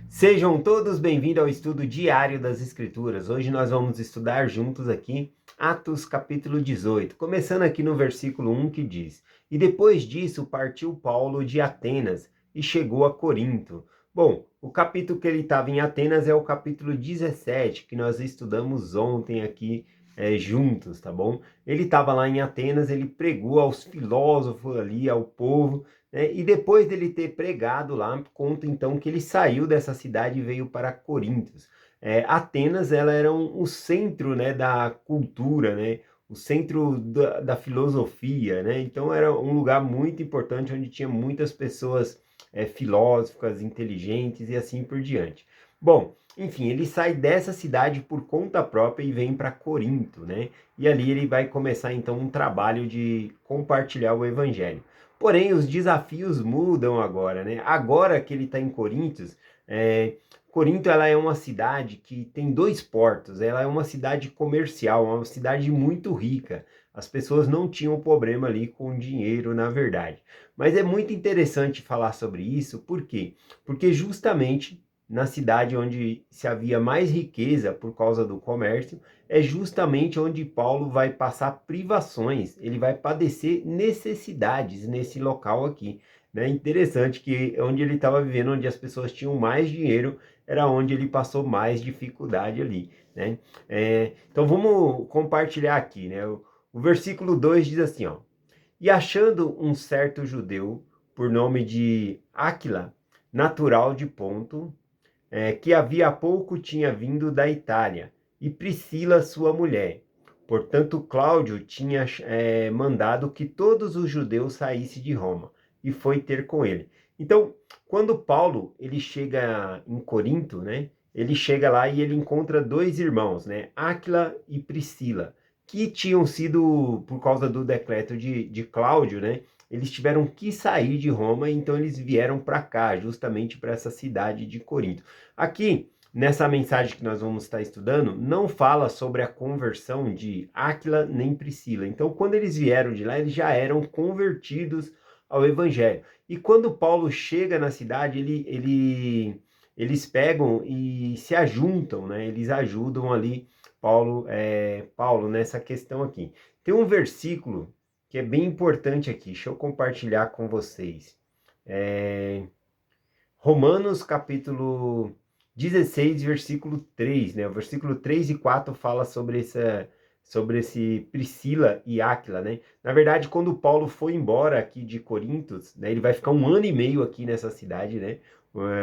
Sejam todos bem-vindos ao estudo diário das Escrituras. Hoje nós vamos estudar juntos aqui Atos capítulo 18, começando aqui no versículo 1 que diz: E depois disso partiu Paulo de Atenas e chegou a Corinto. Bom, o capítulo que ele estava em Atenas é o capítulo 17, que nós estudamos ontem aqui juntos, tá bom? Ele estava lá em Atenas, ele pregou aos filósofos ali, ao povo, e depois dele ter pregado lá, conta então que ele saiu dessa cidade e veio para Corintos. Atenas, ela era o centro, né, da cultura, né, o centro da filosofia, né? Então era um lugar muito importante onde tinha muitas pessoas filósofas, inteligentes e assim por diante. Bom, enfim, ele sai dessa cidade por conta própria e vem para Corinto, né? E ali ele vai começar então um trabalho de compartilhar o evangelho. Porém, os desafios mudam agora, né? Agora que ele está em Corinto, Corinto ela é uma cidade que tem dois portos, ela é uma cidade comercial, uma cidade muito rica. As pessoas não tinham problema ali com dinheiro, na verdade. Mas é muito interessante falar sobre isso, por quê? Porque justamente na cidade onde se havia mais riqueza por causa do comércio, é justamente onde Paulo vai passar privações, ele vai padecer necessidades nesse local aqui. É interessante que onde ele estava vivendo, onde as pessoas tinham mais dinheiro, era onde ele passou mais dificuldade ali, né? Então vamos compartilhar aqui, né? O versículo 2 diz assim, ó: E achando um certo judeu, por nome de Áquila, natural de Ponto, que havia há pouco tinha vindo da Itália, e Priscila, sua mulher. Portanto, Cláudio tinha mandado que todos os judeus saíssem de Roma, e foi ter com ele. Então, quando Paulo ele chega em Corinto, né, ele chega lá e ele encontra dois irmãos, né, Áquila e Priscila, que tinham sido, por causa do decreto de Cláudio, né, eles tiveram que sair de Roma, então eles vieram para cá, justamente para essa cidade de Corinto. Aqui, nessa mensagem que nós vamos estar estudando, não fala sobre a conversão de Áquila nem Priscila. Então, quando eles vieram de lá, eles já eram convertidos ao Evangelho. E quando Paulo chega na cidade, eles pegam e se ajuntam, né? Eles ajudam ali Paulo nessa questão aqui. Tem um versículo que é bem importante aqui, deixa eu compartilhar com vocês. Romanos capítulo 16, versículo 3, né? O versículo 3 e 4 fala sobre esse Priscila e Áquila, né? Na verdade, quando Paulo foi embora aqui de Corintos, né? Ele vai ficar 1 ano e meio aqui nessa cidade, né?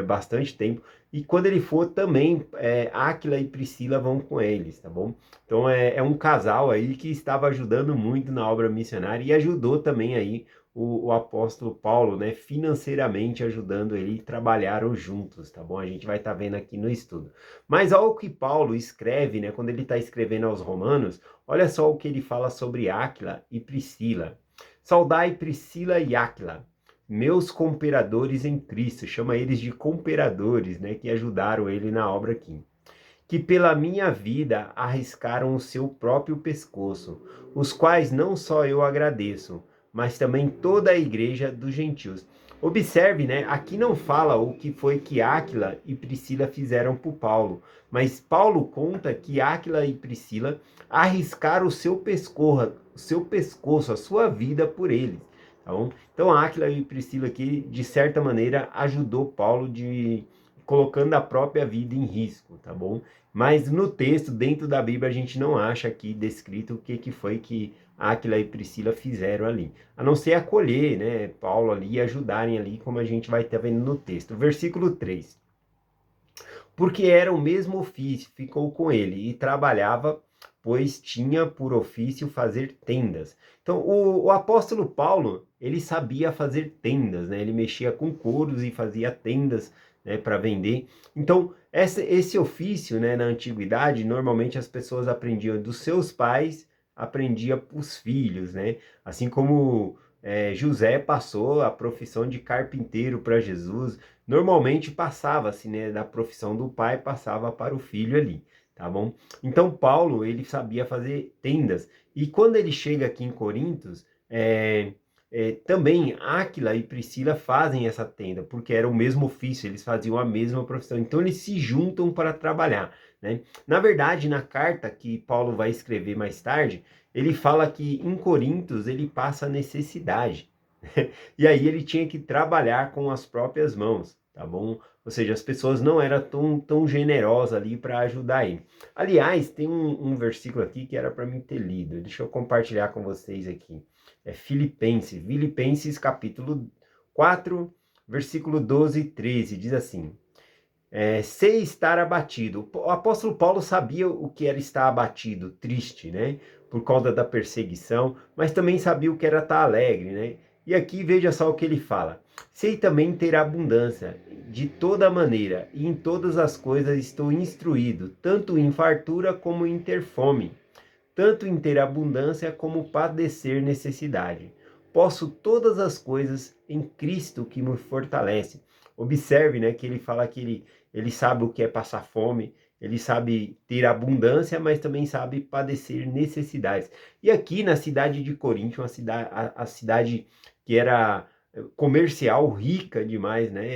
Bastante tempo. E quando ele for também, Áquila e Priscila vão com eles, tá bom? Então é um casal aí que estava ajudando muito na obra missionária e ajudou também aí o apóstolo Paulo, né, financeiramente ajudando ele, e trabalharam juntos, tá bom? A gente vai estar vendo aqui no estudo. Mas ao que Paulo escreve, né, quando ele está escrevendo aos Romanos, olha só o que ele fala sobre Áquila e Priscila. Saudai Priscila e Áquila, meus cooperadores em Cristo, chama eles de cooperadores, né, que ajudaram ele na obra aqui, que pela minha vida arriscaram o seu próprio pescoço, os quais não só eu agradeço, mas também toda a igreja dos gentios. Observe, né? Aqui não fala o que foi que Áquila e Priscila fizeram por Paulo, mas Paulo conta que Áquila e Priscila arriscaram o seu pescoço, a sua vida por eles. Tá bom? Então Áquila e Priscila aqui, de certa maneira, ajudou Paulo colocando a própria vida em risco, tá bom? Mas no texto, dentro da Bíblia, a gente não acha aqui descrito o que foi que Áquila e Priscila fizeram ali. A não ser acolher, né, Paulo ali e ajudarem ali, como a gente vai estar vendo no texto. Versículo 3. Porque era o mesmo ofício, ficou com ele e trabalhava, pois tinha por ofício fazer tendas. Então, o apóstolo Paulo, ele sabia fazer tendas, né? Ele mexia com couros e fazia tendas, né, para vender. Então, esse ofício, né, na antiguidade, normalmente as pessoas aprendiam dos seus pais, aprendia para os filhos, né? Assim como José passou a profissão de carpinteiro para Jesus, normalmente passava-se, né, da profissão do pai, passava para o filho ali, tá bom? Então Paulo, ele sabia fazer tendas, e quando ele chega aqui em Corintos, também Áquila e Priscila fazem essa tenda, porque era o mesmo ofício, eles faziam a mesma profissão. Então eles se juntam para trabalhar, né? Na verdade, na carta que Paulo vai escrever mais tarde, ele fala que em Corintos ele passa necessidade. E aí ele tinha que trabalhar com as próprias mãos, tá bom? Ou seja, as pessoas não eram tão generosas ali para ajudar ele. Aliás, tem um versículo aqui que era para mim ter lido. Deixa eu compartilhar com vocês aqui. É Filipenses capítulo 4, versículo 12 e 13. Diz assim: sei estar abatido. O apóstolo Paulo sabia o que era estar abatido, triste, né? Por causa da perseguição, mas também sabia o que era estar alegre, né? E aqui veja só o que ele fala. Sei também ter abundância, de toda maneira, e em todas as coisas estou instruído, tanto em fartura como em ter fome, tanto em ter abundância como padecer necessidade. Posso todas as coisas em Cristo que me fortalece. Observe, né, que ele fala que ele sabe o que é passar fome, ele sabe ter abundância, mas também sabe padecer necessidades. E aqui na cidade de Corinto, a cidade que era comercial, rica demais, né?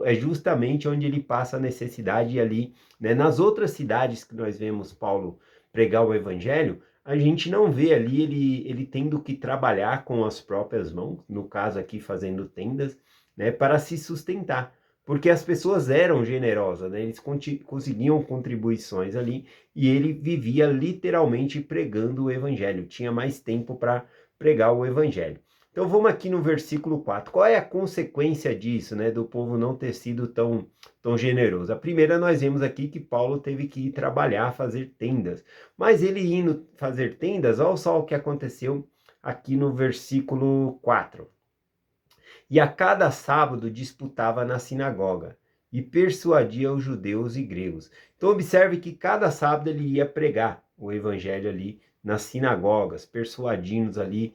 É justamente onde ele passa a necessidade e ali, né? Nas outras cidades que nós vemos Paulo pregar o evangelho, a gente não vê ali ele tendo que trabalhar com as próprias mãos, no caso aqui fazendo tendas, né, para se sustentar, porque as pessoas eram generosas, né, eles conseguiam contribuições ali e ele vivia literalmente pregando o evangelho, tinha mais tempo para pregar o evangelho. Então vamos aqui no versículo 4. Qual é a consequência disso, né, do povo não ter sido tão generoso? A primeira nós vemos aqui que Paulo teve que ir trabalhar, fazer tendas. Mas ele indo fazer tendas, olha só o que aconteceu aqui no versículo 4. E a cada sábado disputava na sinagoga e persuadia os judeus e gregos. Então observe que cada sábado ele ia pregar o evangelho ali nas sinagogas, persuadindo ali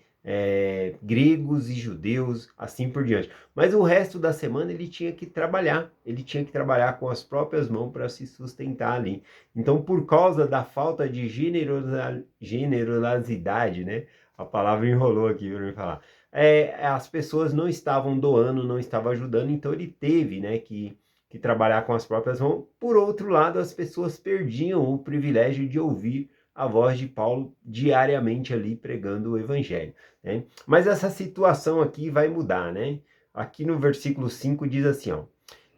gregos e judeus, assim por diante. Mas o resto da semana ele tinha que trabalhar com as próprias mãos para se sustentar ali. Então, por causa da falta de generosidade, né? A palavra enrolou aqui para me falar. As pessoas não estavam doando, não estavam ajudando, então ele teve, né, que trabalhar com as próprias mãos. Por outro lado, as pessoas perdiam o privilégio de ouvir a voz de Paulo diariamente ali pregando o evangelho, né? Mas essa situação aqui vai mudar, né? Aqui no versículo 5 diz assim, ó: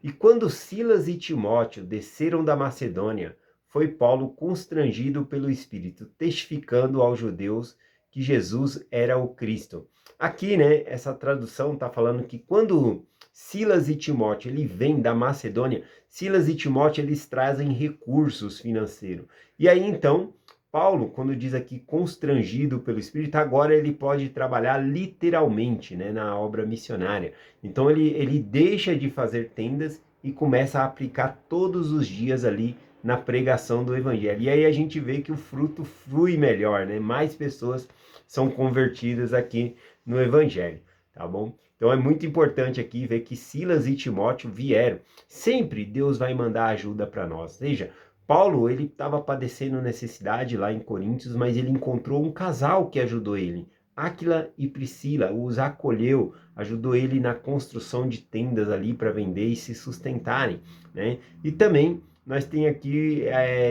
e quando Silas e Timóteo desceram da Macedônia, foi Paulo constrangido pelo Espírito, testificando aos judeus que Jesus era o Cristo. Aqui, né, essa tradução está falando que quando Silas e Timóteo ele vem da Macedônia, Silas e Timóteo eles trazem recursos financeiros. E aí então Paulo, quando diz aqui constrangido pelo Espírito, agora ele pode trabalhar literalmente, né, na obra missionária. Então ele deixa de fazer tendas e começa a aplicar todos os dias ali na pregação do evangelho. E aí a gente vê que o fruto flui melhor, né? Mais pessoas são convertidas aqui no evangelho, tá bom? Então é muito importante aqui ver que Silas e Timóteo vieram. Sempre Deus vai mandar ajuda para nós. Veja, Paulo, ele estava padecendo necessidade lá em Coríntios, mas ele encontrou um casal que ajudou ele. Áquila e Priscila os acolheu, ajudou ele na construção de tendas ali para vender e se sustentarem, né? E também nós tem aqui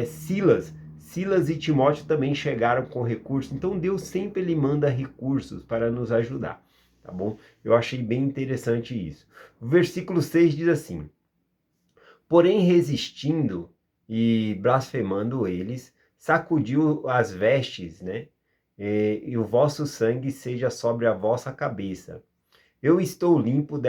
Silas e Timóteo também chegaram com recursos. Então Deus sempre ele manda recursos para nos ajudar, tá bom? Eu achei bem interessante isso. O versículo 6 diz assim: porém resistindo e blasfemando eles, sacudiu as vestes, né? E o vosso sangue seja sobre a vossa cabeça. Eu estou limpo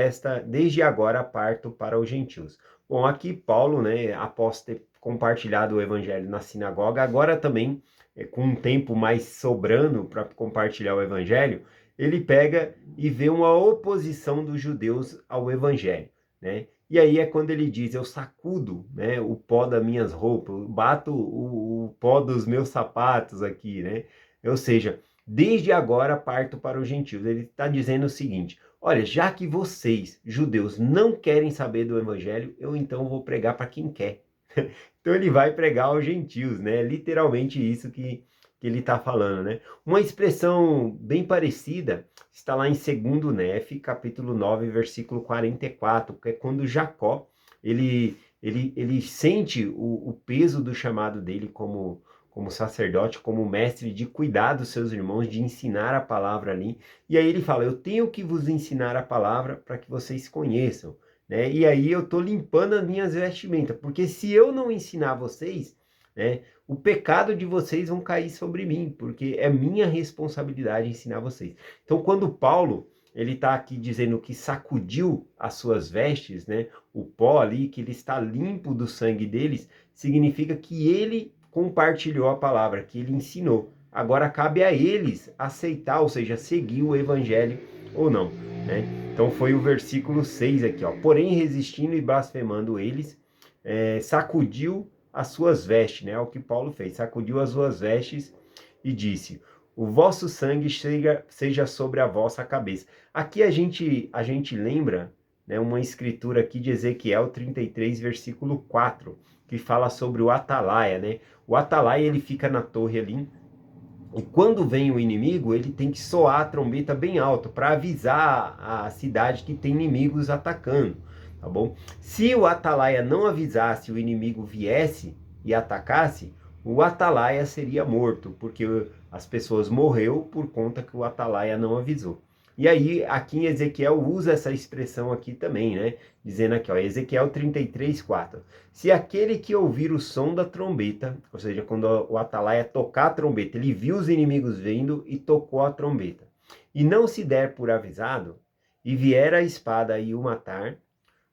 desde agora parto para os gentios. Bom, aqui Paulo, né, após ter compartilhado o evangelho na sinagoga, agora também, com um tempo mais sobrando para compartilhar o evangelho, ele pega e vê uma oposição dos judeus ao evangelho, né? E aí é quando ele diz, eu sacudo, né, o pó das minhas roupas, eu bato o pó dos meus sapatos aqui, né? Ou seja, desde agora parto para os gentios. Ele está dizendo o seguinte: olha, já que vocês, judeus, não querem saber do evangelho, eu então vou pregar para quem quer. Então ele vai pregar aos gentios, né? Literalmente isso que ele está falando, né? Uma expressão bem parecida está lá em 2 Nef, capítulo 9, versículo 44, que é quando Jacó, ele sente o peso do chamado dele como sacerdote, como mestre, de cuidar dos seus irmãos, de ensinar a palavra ali. E aí ele fala, eu tenho que vos ensinar a palavra para que vocês conheçam, né? E aí eu estou limpando as minhas vestimentas, porque se eu não ensinar vocês, né, o pecado de vocês vão cair sobre mim, porque é minha responsabilidade ensinar vocês. Então, quando Paulo, ele está aqui dizendo que sacudiu as suas vestes, né, o pó ali, que ele está limpo do sangue deles, significa que ele compartilhou a palavra, que ele ensinou. Agora cabe a eles aceitar, ou seja, seguir o evangelho ou não, né? Então foi o versículo 6 aqui, ó. Porém, resistindo e blasfemando eles, sacudiu as suas vestes, né? É o que Paulo fez, sacudiu as suas vestes e disse, o vosso sangue seja sobre a vossa cabeça. Aqui a gente lembra, né, uma escritura aqui de Ezequiel 33, versículo 4, que fala sobre o atalaia, né? O atalaia, ele fica na torre ali, e quando vem o inimigo, ele tem que soar a trombeta bem alto para avisar a cidade que tem inimigos atacando, tá bom? Se o atalaia não avisasse, o inimigo viesse e atacasse, o atalaia seria morto, porque as pessoas morreu por conta que o atalaia não avisou. E aí, aqui em Ezequiel usa essa expressão aqui também, né? Dizendo aqui, ó, Ezequiel 33, 4. Se aquele que ouvir o som da trombeta, ou seja, quando o atalaia tocar a trombeta, ele viu os inimigos vindo e tocou a trombeta, e não se der por avisado, e vier a espada e o matar,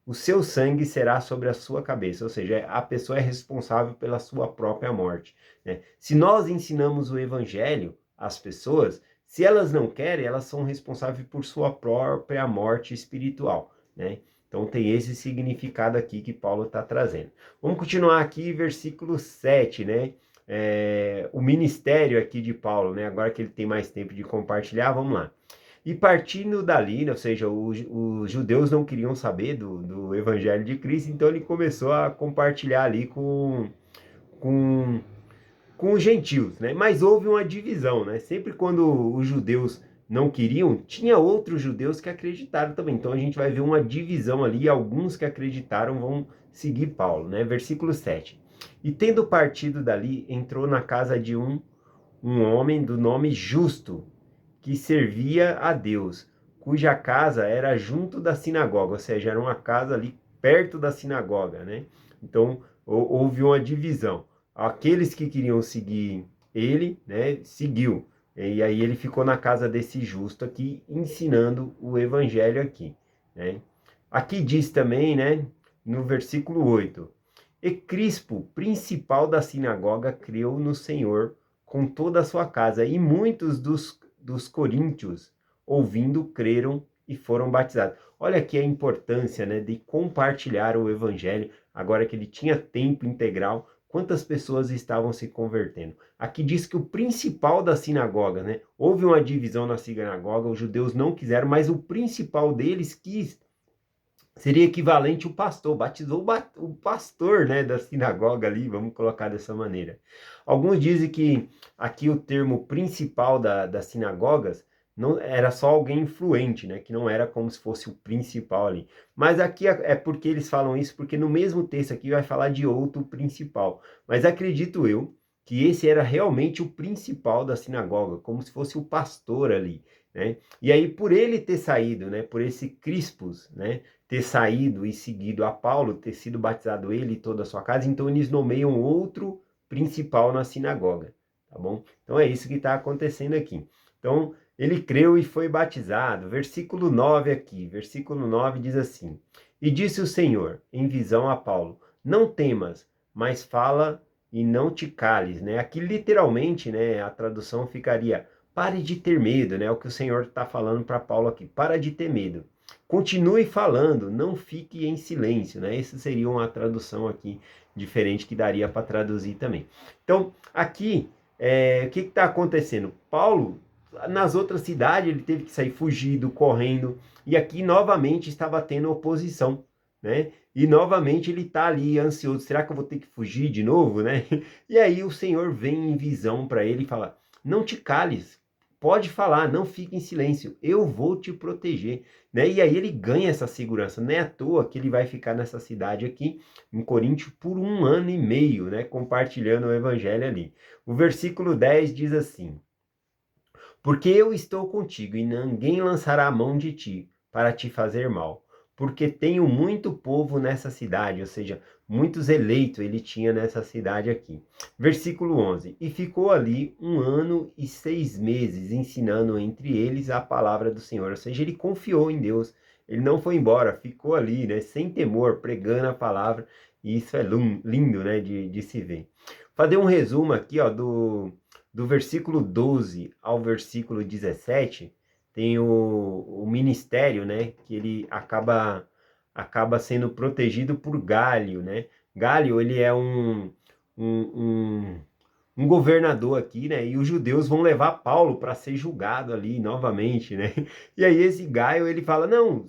o seu sangue será sobre a sua cabeça, ou seja, a pessoa é responsável pela sua própria morte, né? Se nós ensinamos o evangelho às pessoas, se elas não querem, elas são responsáveis por sua própria morte espiritual, né? Então tem esse significado aqui que Paulo está trazendo. Vamos continuar aqui, versículo 7, né? O ministério aqui de Paulo, né? Agora que ele tem mais tempo de compartilhar, vamos lá. E partindo dali, ou seja, os judeus não queriam saber do evangelho de Cristo, então ele começou a compartilhar ali com, com os gentios, né? Mas houve uma divisão, né? Sempre quando os judeus não queriam, tinha outros judeus que acreditaram também. Então a gente vai ver uma divisão ali, e alguns que acreditaram vão seguir Paulo, né? Versículo 7. E tendo partido dali, entrou na casa de um homem do nome Justo, que servia a Deus, cuja casa era junto da sinagoga, ou seja, era uma casa ali perto da sinagoga, né? Então houve uma divisão. Aqueles que queriam seguir ele, né, seguiu. E aí ele ficou na casa desse justo aqui, ensinando o evangelho aqui, né? Aqui diz também, né, no versículo 8, e Crispo, principal da sinagoga, creu no Senhor com toda a sua casa, e muitos dos coríntios, ouvindo, creram e foram batizados. Olha aqui a importância, né, de compartilhar o evangelho, agora que ele tinha tempo integral, quantas pessoas estavam se convertendo. Aqui diz que o principal da sinagoga, né, houve uma divisão na sinagoga, os judeus não quiseram, mas o principal deles quis. Seria equivalente o pastor, batizou o pastor, né, da sinagoga ali, vamos colocar dessa maneira. Alguns dizem que aqui o termo principal das sinagogas não era só alguém influente, né, que não era como se fosse o principal ali. Mas aqui é porque eles falam isso, porque no mesmo texto aqui vai falar de outro principal. Mas acredito eu que esse era realmente o principal da sinagoga, como se fosse o pastor ali, né? E aí por ele ter saído, né, por esse Crispus, né, ter saído e seguido a Paulo, ter sido batizado ele e toda a sua casa, então eles nomeiam outro principal na sinagoga, tá bom? Então é isso que está acontecendo aqui. Então ele creu e foi batizado. Versículo 9 aqui, versículo 9 diz assim, e disse o Senhor em visão a Paulo, não temas, mas fala e não te cales, né? Aqui literalmente, né, a tradução ficaria, pare de ter medo, né? O que o Senhor está falando para Paulo aqui, para de ter medo. Continue falando, não fique em silêncio, né? Essa seria uma tradução aqui diferente que daria para traduzir também. Então, aqui, o que está acontecendo? Paulo, nas outras cidades, ele teve que sair fugido, correndo, e aqui novamente estava tendo oposição, né? E novamente ele está ali ansioso, será que eu vou ter que fugir de novo, né? E aí o Senhor vem em visão para ele e fala, não te cales, pode falar, não fique em silêncio, eu vou te proteger, né? E aí ele ganha essa segurança, não é à toa que ele vai ficar nessa cidade aqui, em Coríntio, por 1 ano e meio, né? Compartilhando o evangelho ali. O versículo 10 diz assim, porque eu estou contigo e ninguém lançará a mão de ti para te fazer mal. Porque tenho muito povo nessa cidade, ou seja, muitos eleitos ele tinha nessa cidade aqui. Versículo 11. E ficou ali 1 ano e 6 meses, ensinando entre eles a palavra do Senhor. Ou seja, ele confiou em Deus. Ele não foi embora, ficou ali, né, sem temor, pregando a palavra. E isso é lindo, né, de se ver. Fazer um resumo aqui, ó, do versículo 12 ao versículo 17, tem o ministério, né, que ele acaba sendo protegido por Gálio, né? Gálio, ele é um, um governador aqui, né? E os judeus vão levar Paulo para ser julgado ali novamente, né? E aí esse Gaio, ele fala, não,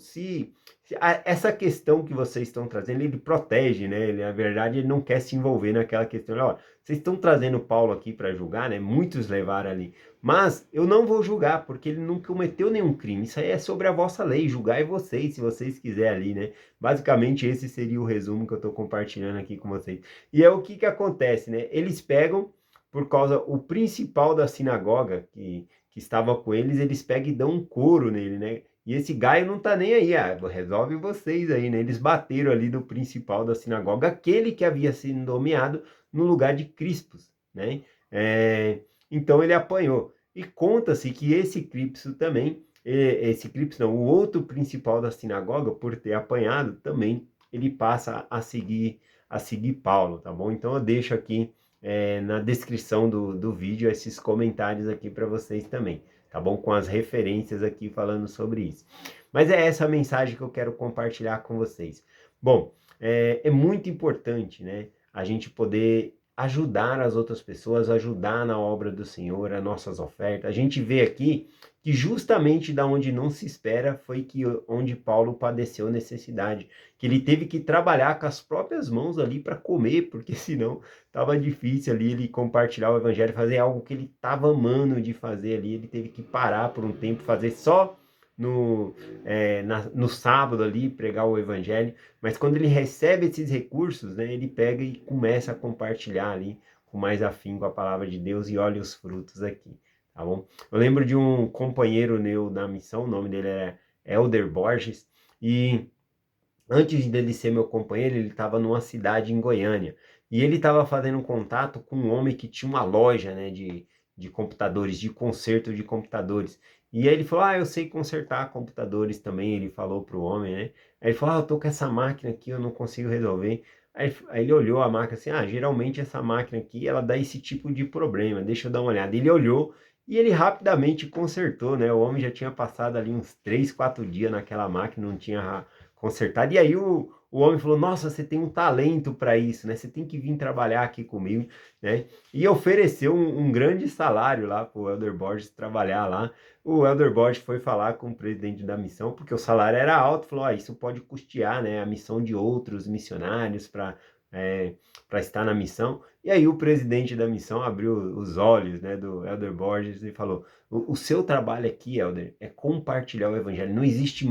essa questão que vocês estão trazendo, ele protege, né? Ele, na verdade, ele não quer se envolver naquela questão. Ó, vocês estão trazendo Paulo aqui para julgar, né? Muitos levaram ali. Mas eu não vou julgar, porque ele não cometeu nenhum crime. Isso aí é sobre a vossa lei. Julgai vocês, se vocês quiserem ali, né? Basicamente, esse seria o resumo que eu estou compartilhando aqui com vocês. E é o que acontece, né? Eles pegam por causa, o principal da sinagoga que estava com eles pegam e dão um couro nele, né? E esse Gaio não tá nem aí, resolve vocês aí, né? Eles bateram ali no principal da sinagoga, aquele que havia sido nomeado no lugar de Crispus, né? Então ele apanhou. E conta-se que esse Crispus também, esse Crispus não, o outro principal da sinagoga, por ter apanhado, também ele passa a seguir Paulo, tá bom? Então eu deixo aqui na descrição do vídeo esses comentários aqui para vocês também, tá bom? Com as referências aqui falando sobre isso. Mas é essa a mensagem que eu quero compartilhar com vocês. Bom, é muito importante, né? A gente poder ajudar as outras pessoas, ajudar na obra do Senhor, as nossas ofertas. A gente vê aqui que justamente da onde não se espera foi que onde Paulo padeceu necessidade, que ele teve que trabalhar com as próprias mãos ali para comer, porque senão estava difícil ali ele compartilhar o evangelho, fazer algo que ele estava amando de fazer ali, ele teve que parar por um tempo, fazer só no sábado ali, pregar o evangelho, mas quando ele recebe esses recursos, né, ele pega e começa a compartilhar ali com mais afinco a palavra de Deus e olha os frutos aqui, tá bom? Eu lembro de um companheiro meu na missão, o nome dele é Elder Borges, e antes dele ser meu companheiro, ele estava numa cidade em Goiânia. E ele estava fazendo contato com um homem que tinha uma loja, né, de computadores, de conserto de computadores. E aí ele falou, eu sei consertar computadores também, ele falou para o homem, né? Aí ele falou, eu tô com essa máquina aqui, eu não consigo resolver. Aí ele olhou a máquina assim, geralmente essa máquina aqui, ela dá esse tipo de problema, deixa eu dar uma olhada. Ele olhou e ele rapidamente consertou, né? O homem já tinha passado ali uns 3, 4 dias naquela máquina, não tinha consertado. E aí o homem falou, nossa, você tem um talento para isso, né? Você tem que vir trabalhar aqui comigo, né? E ofereceu um grande salário lá para o Elder Borges trabalhar lá. O Elder Borges foi falar com o presidente da missão, porque o salário era alto, falou, isso pode custear, né, a missão de outros missionários para estar na missão. E aí o presidente da missão abriu os olhos, né, do Elder Borges e falou, o seu trabalho aqui, Elder, é compartilhar o evangelho. Não existe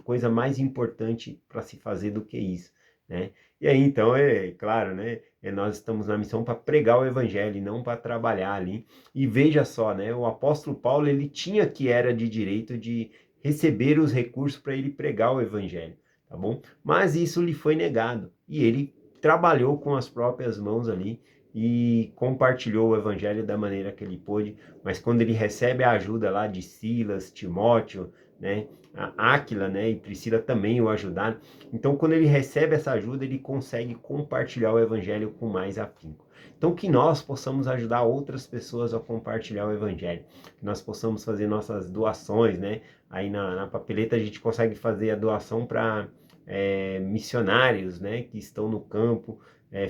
coisa mais importante para se fazer do que isso, né? E aí, então, é claro, né? Nós estamos na missão para pregar o evangelho, não para trabalhar ali. E veja só, né? O apóstolo Paulo, ele tinha que era de direito de receber os recursos para ele pregar o evangelho, tá bom? Mas isso lhe foi negado. E ele trabalhou com as próprias mãos ali e compartilhou o evangelho da maneira que ele pôde. Mas quando ele recebe a ajuda lá de Silas, Timóteo, né? A Áquila, né, e Priscila também o ajudaram. Então, quando ele recebe essa ajuda, ele consegue compartilhar o evangelho com mais afinco. Então, que nós possamos ajudar outras pessoas a compartilhar o evangelho, que nós possamos fazer nossas doações, né? Aí na papeleta a gente consegue fazer a doação para missionários, né, que estão no campo,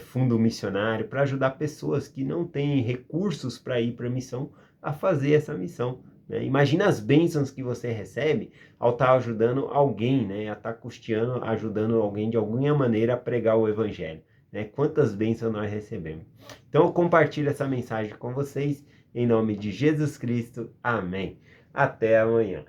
fundo missionário, para ajudar pessoas que não têm recursos para ir para a missão, a fazer essa missão. né? Imagina as bênçãos que você recebe ao estar ajudando alguém, né? A estar custeando, ajudando alguém de alguma maneira a pregar o evangelho, né? Quantas bênçãos nós recebemos. Então eu compartilho essa mensagem com vocês em nome de Jesus Cristo. Amém. Até amanhã.